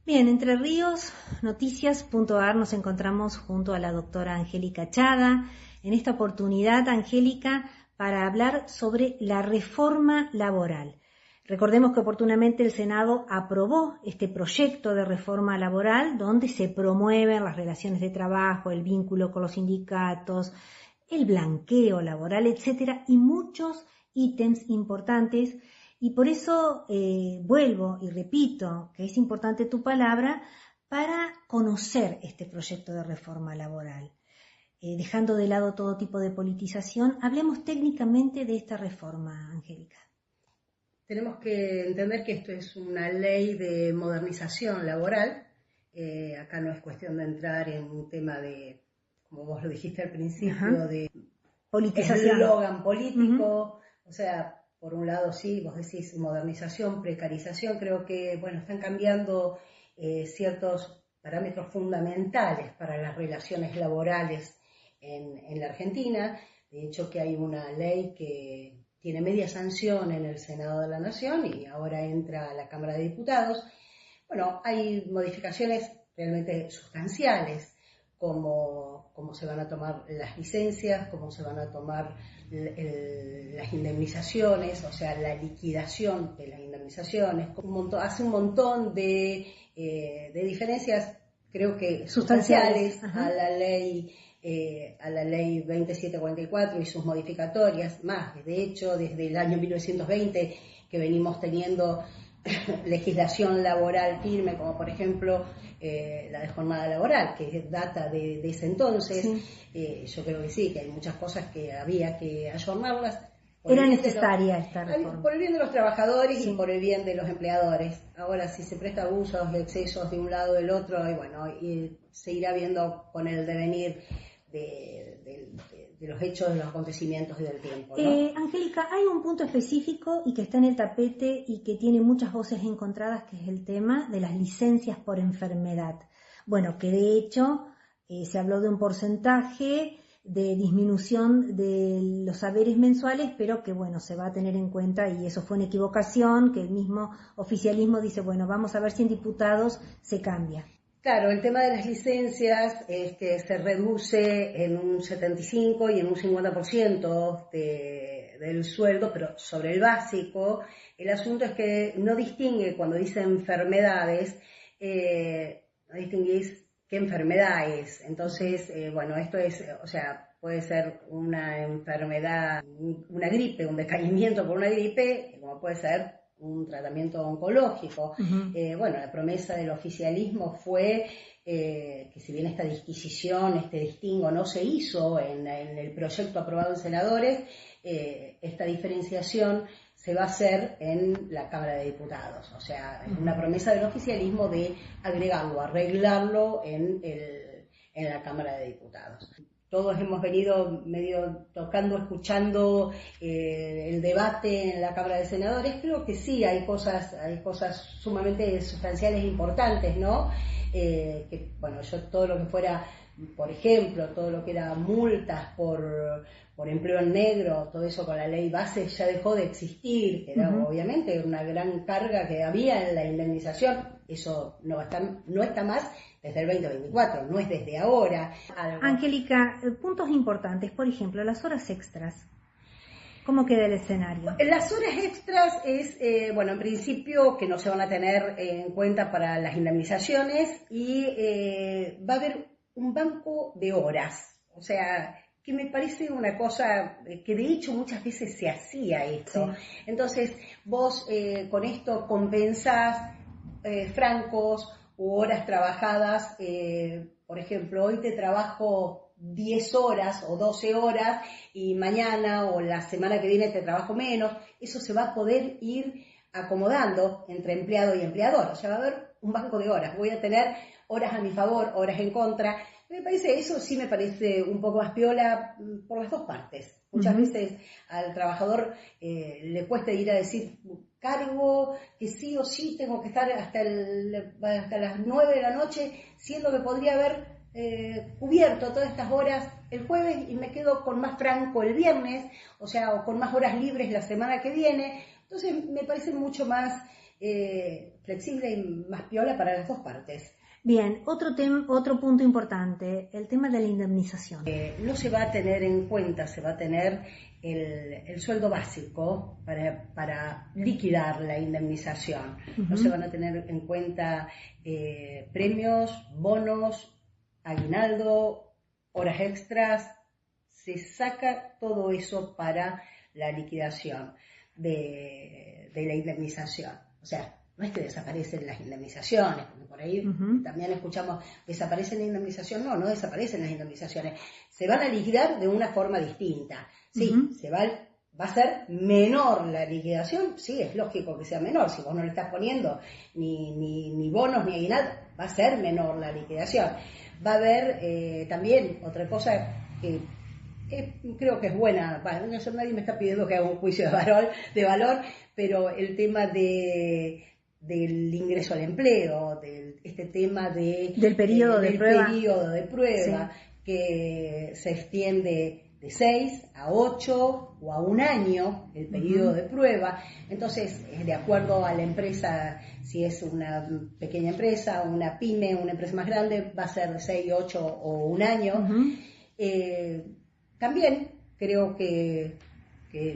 Bien, Entre Ríos, noticias.ar, nos encontramos junto a la doctora Angélica Chada. En esta oportunidad, Angélica, para hablar sobre la reforma laboral. Recordemos que oportunamente el Senado aprobó este proyecto de reforma laboral donde se promueven las relaciones de trabajo, el vínculo con los sindicatos, el blanqueo laboral, etcétera, y muchos ítems importantes. Y por eso vuelvo y repito que es importante tu palabra para conocer este proyecto de reforma laboral. Dejando de lado todo tipo de politización, hablemos técnicamente de esta reforma, Angélica. Tenemos que entender que esto es una ley de modernización laboral. Acá no es cuestión de entrar en un tema de, como vos lo dijiste al principio, de politización, eslogan político. O sea, por un lado sí, vos decís modernización, precarización. Creo que, están cambiando ciertos parámetros fundamentales para las relaciones laborales en la Argentina. De hecho, que hay una ley que tiene media sanción en el Senado de la Nación y ahora entra a la Cámara de Diputados. Hay modificaciones realmente sustanciales, como se van a tomar las licencias, cómo se van a tomar las indemnizaciones, o sea, la liquidación de las indemnizaciones. Hace un montón de diferencias, creo que sustanciales a la ley 2744 y sus modificatorias, más, de hecho, desde el año 1920 que venimos teniendo legislación laboral firme, como por ejemplo la de jornada laboral, que data de ese entonces. Sí. Yo creo que sí, que hay muchas cosas que había que ayornarlas. Era necesaria esta reforma. Por el bien de los trabajadores, sí, y por el bien de los empleadores. Ahora, si se presta abusos, excesos de un lado o del otro, y se irá viendo con el devenir de los hechos, de los acontecimientos y del tiempo, ¿no? Angélica, hay un punto específico y que está en el tapete y que tiene muchas voces encontradas, que es el tema de las licencias por enfermedad. Que de hecho se habló de un porcentaje de disminución de los saberes mensuales, pero que se va a tener en cuenta, y eso fue una equivocación, que el mismo oficialismo dice, vamos a ver si en diputados se cambia. Claro, el tema de las licencias es que se reduce en un 75 y en un 50% del sueldo, pero sobre el básico. El asunto es que no distingue, cuando dice enfermedades, no distinguís qué enfermedad es. Entonces, esto es, puede ser una enfermedad, una gripe, un decaimiento por una gripe, como puede ser un tratamiento oncológico. Uh-huh. La promesa del oficialismo fue que si bien esta disquisición, este distingo no se hizo en el proyecto aprobado en senadores, esta diferenciación se va a hacer en la Cámara de Diputados. O sea, es una promesa del oficialismo de agregarlo, arreglarlo en la Cámara de Diputados. Todos hemos venido medio tocando, escuchando el debate en la Cámara de Senadores. Creo que sí, hay cosas sumamente sustanciales e importantes, ¿no? Yo todo lo que fuera, por ejemplo, todo lo que era multas por empleo en negro, todo eso con la ley base ya dejó de existir, que era obviamente una gran carga que había en la indemnización. Eso no está más desde el 2024, no es desde ahora. Angélica, puntos importantes, por ejemplo, las horas extras. ¿Cómo queda el escenario? Las horas extras es, en principio, que no se van a tener en cuenta para las indemnizaciones y va a haber un banco de horas. O sea, que me parece una cosa que de hecho muchas veces se hacía esto. Sí. Entonces, vos con esto compensás francos u horas trabajadas. Por ejemplo, hoy te trabajo 10 horas o 12 horas y mañana o la semana que viene te trabajo menos. Eso se va a poder ir acomodando entre empleado y empleador. O sea, va a haber un banco de horas. Voy a tener horas a mi favor, horas en contra. Eso sí me parece un poco más piola por las dos partes. Muchas veces al trabajador le cuesta ir a decir, cargo que sí o sí tengo que estar hasta las 9 de la noche, siendo que podría haber cubierto todas estas horas el jueves y me quedo con más franco el viernes, o con más horas libres la semana que viene. Entonces me parece mucho más flexible y más piola para las dos partes. Bien, otro punto importante, el tema de la indemnización. No se va a tener en cuenta, se va a tener el sueldo básico para liquidar la indemnización. No se van a tener en cuenta premios, bonos, aguinaldo, horas extras. Se saca todo eso para la liquidación de la indemnización. O sea, no es que desaparecen las indemnizaciones, porque por ahí también escuchamos, ¿desaparecen la indemnización? No, no desaparecen las indemnizaciones. Se van a liquidar de una forma distinta. Sí, va a ser menor la liquidación, sí, es lógico que sea menor. Si vos no le estás poniendo ni bonos ni aguinaldo, va a ser menor la liquidación. Va a haber también otra cosa que creo que es buena. Bueno, nadie me está pidiendo que haga un juicio de valor, pero el tema del ingreso al empleo, este tema del periodo de prueba, sí, que se extiende de 6 a 8 o a un año el periodo de prueba. Entonces, de acuerdo a la empresa, si es una pequeña empresa, una pyme, una empresa más grande, va a ser de 6, 8 o un año. También creo que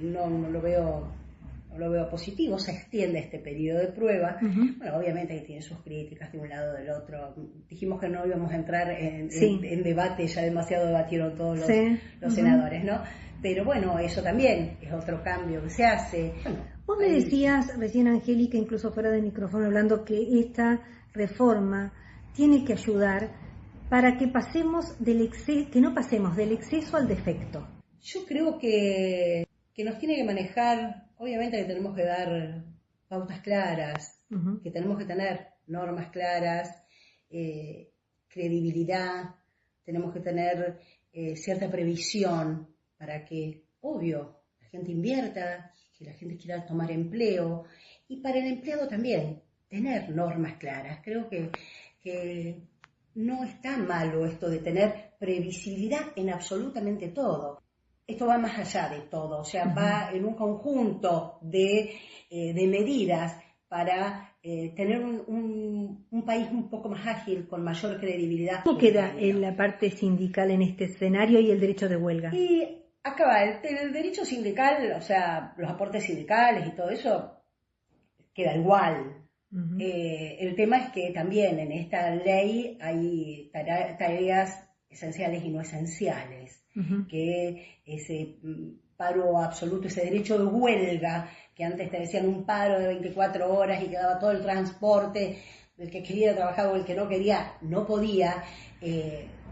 no lo veo positivo, se extiende este periodo de prueba. Bueno, obviamente que tiene sus críticas de un lado o del otro. Dijimos que no íbamos a entrar en debate, ya demasiado debatieron todos los senadores, ¿no? Pero bueno, eso también es otro cambio que se hace. Bueno, vos me decías recién, Angélica, incluso fuera del micrófono, hablando que esta reforma tiene que ayudar para que no pasemos del exceso al defecto. Yo creo que nos tiene que manejar. Obviamente que tenemos que dar pautas claras, que tenemos que tener normas claras, credibilidad, tenemos que tener cierta previsión para que, obvio, la gente invierta, que la gente quiera tomar empleo, y para el empleado también, tener normas claras. Creo que no es tan malo esto de tener previsibilidad en absolutamente todo. Esto va más allá de todo, o sea, va en un conjunto de medidas para tener un país un poco más ágil, con mayor credibilidad. ¿Cómo queda en la parte sindical en este escenario y el derecho de huelga? Y acá va, el derecho sindical, o sea, los aportes sindicales y todo eso, queda igual. El tema es que también en esta ley hay tareas esenciales y no esenciales. Que ese paro absoluto, ese derecho de huelga, que antes te decían un paro de 24 horas y quedaba todo el transporte, el que quería trabajar o el que no quería, no podía,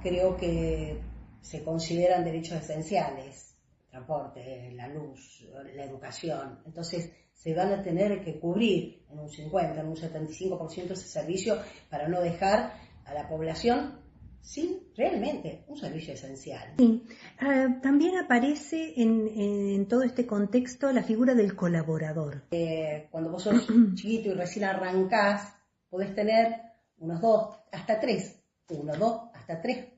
creo que se consideran derechos esenciales, transporte, la luz, la educación. Entonces se van a tener que cubrir en un 50, en un 75% ese servicio para no dejar a la población sin realmente un servicio esencial. Sí. También aparece en todo este contexto la figura del colaborador. Cuando vos sos chiquito y recién arrancás, podés tener unos 2 hasta 3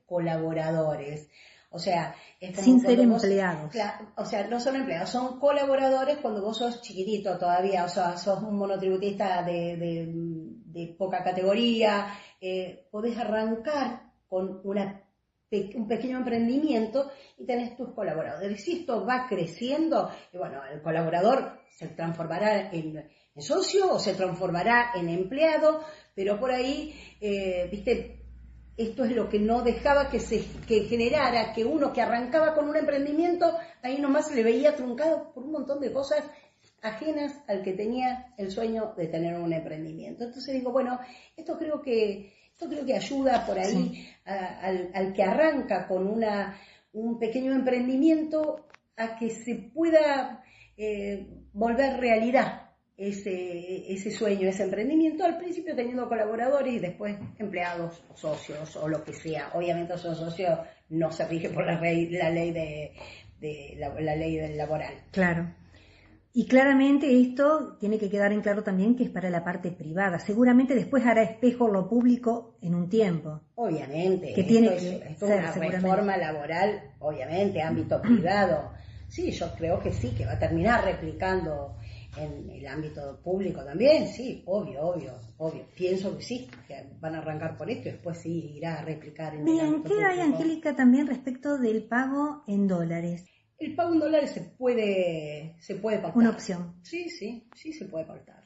colaboradores. O sea, es como sin ser empleados. O sea, no son empleados, son colaboradores cuando vos sos chiquitito todavía, o sea, sos un monotributista de poca categoría, podés arrancar con un pequeño emprendimiento y tenés tus colaboradores. Si esto va creciendo, y bueno, el colaborador se transformará en socio o se transformará en empleado, pero por ahí, viste, esto es lo que no dejaba que generara que uno que arrancaba con un emprendimiento, ahí nomás se le veía truncado por un montón de cosas ajenas al que tenía el sueño de tener un emprendimiento. Entonces digo, bueno, esto creo que ayuda por ahí al que arranca con un pequeño emprendimiento a que se pueda volver realidad ese sueño, ese emprendimiento, al principio teniendo colaboradores y después empleados o socios o lo que sea. Obviamente esos socios no se rigen por la ley del laboral. Claro. Y claramente esto tiene que quedar en claro también que es para la parte privada. Seguramente después hará espejo lo público en un tiempo. Obviamente. Que esto es una reforma laboral, obviamente, ámbito privado. Sí, yo creo que sí, que va a terminar replicando en el ámbito público también, sí, obvio. Pienso que sí, que van a arrancar por esto y después sí irá a replicar en el Bien, ámbito ¿qué hay, público. Angélica, también respecto del pago en dólares? El pago en dólares se puede pactar. Una opción. Sí, se puede pactar.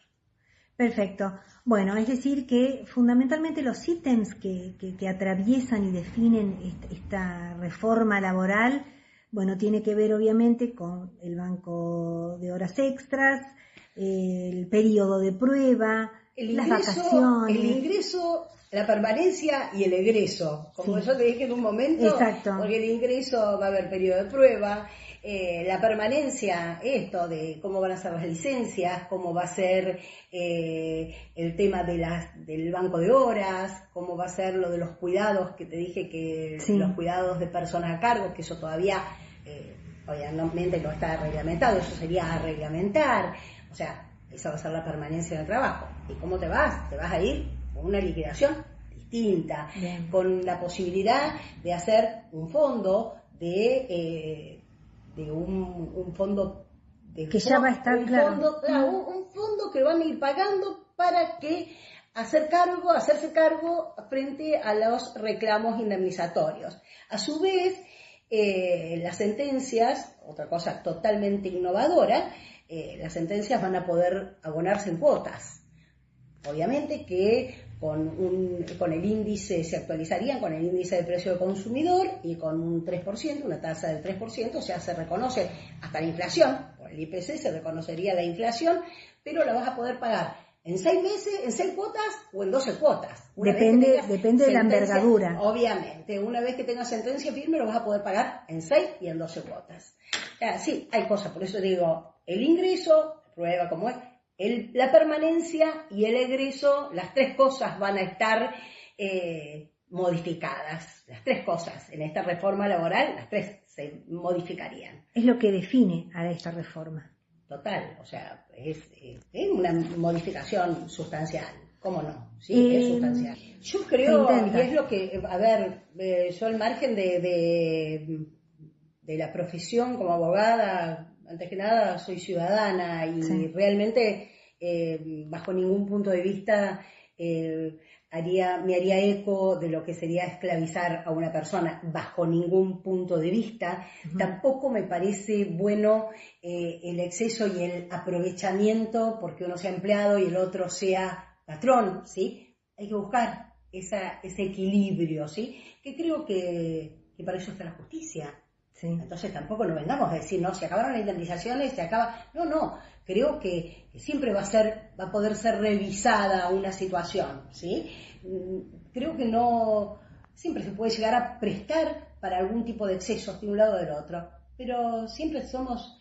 Perfecto. Bueno, es decir que fundamentalmente los ítems que atraviesan y definen esta reforma laboral, bueno, tiene que ver obviamente con el banco de horas extras, el periodo de prueba, las vacaciones. El ingreso, la permanencia y el egreso. Como Sí. yo te dije en un momento, Exacto. porque el ingreso va a haber periodo de prueba, la permanencia, esto de cómo van a ser las licencias, cómo va a ser el tema del banco de horas, cómo va a ser lo de los cuidados, que te dije que Sí. los cuidados de personas a cargo, que eso todavía obviamente no está reglamentado, eso sería a reglamentar, o sea, esa va a ser la permanencia del trabajo. ¿Y cómo te vas? Te vas a ir con una liquidación distinta, Bien. con la posibilidad de hacer un fondo de un fondo que ya va a estar claro. Un fondo que van a ir pagando para que hacerse cargo frente a los reclamos indemnizatorios. A su vez, las sentencias, otra cosa totalmente innovadora, las sentencias van a poder abonarse en cuotas. Obviamente que con el índice, se actualizarían con el índice de precio del consumidor y con un 3%, una tasa del 3%, o sea, se reconoce hasta la inflación, por el IPC se reconocería la inflación, pero la vas a poder pagar en 6 meses, en 6 cuotas o en 12 cuotas. Depende de la envergadura. Obviamente, una vez que tengas sentencia firme lo vas a poder pagar en 6 y en 12 cuotas. Sí, hay cosas, por eso digo, el ingreso, prueba como es, la permanencia y el egreso, las tres cosas van a estar modificadas. Las tres cosas en esta reforma laboral, las tres se modificarían. Es lo que define a esta reforma. Total, o sea, es una modificación sustancial. ¿Cómo no? Sí, es sustancial. Yo creo, y es lo que, a ver, yo al margen de la profesión como abogada, antes que nada soy ciudadana y sí, realmente bajo ningún punto de vista me haría eco de lo que sería esclavizar a una persona, bajo ningún punto de vista. Uh-huh. Tampoco me parece bueno el exceso y el aprovechamiento porque uno sea empleado y el otro sea patrón, ¿sí? Hay que buscar ese equilibrio, ¿sí? Que creo que para eso está la justicia. Sí. Entonces tampoco nos vengamos a decir, no, se acabaron las indemnizaciones, se acaba... No, creo que siempre va a poder ser revisada una situación, ¿sí? Creo que no... Siempre se puede llegar a prestar para algún tipo de excesos de un lado o del otro, pero siempre somos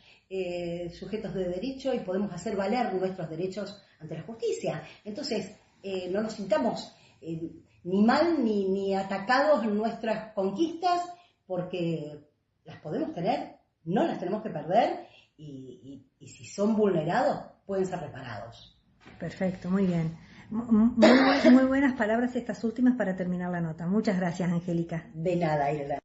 sujetos de derecho y podemos hacer valer nuestros derechos ante la justicia. Entonces, no nos sintamos ni mal ni atacados en nuestras conquistas porque... las podemos tener, no las tenemos que perder y si son vulnerados pueden ser reparados. Perfecto, muy bien. Muy buenas palabras estas últimas para terminar la nota. Muchas gracias, Angélica. De nada, Irene.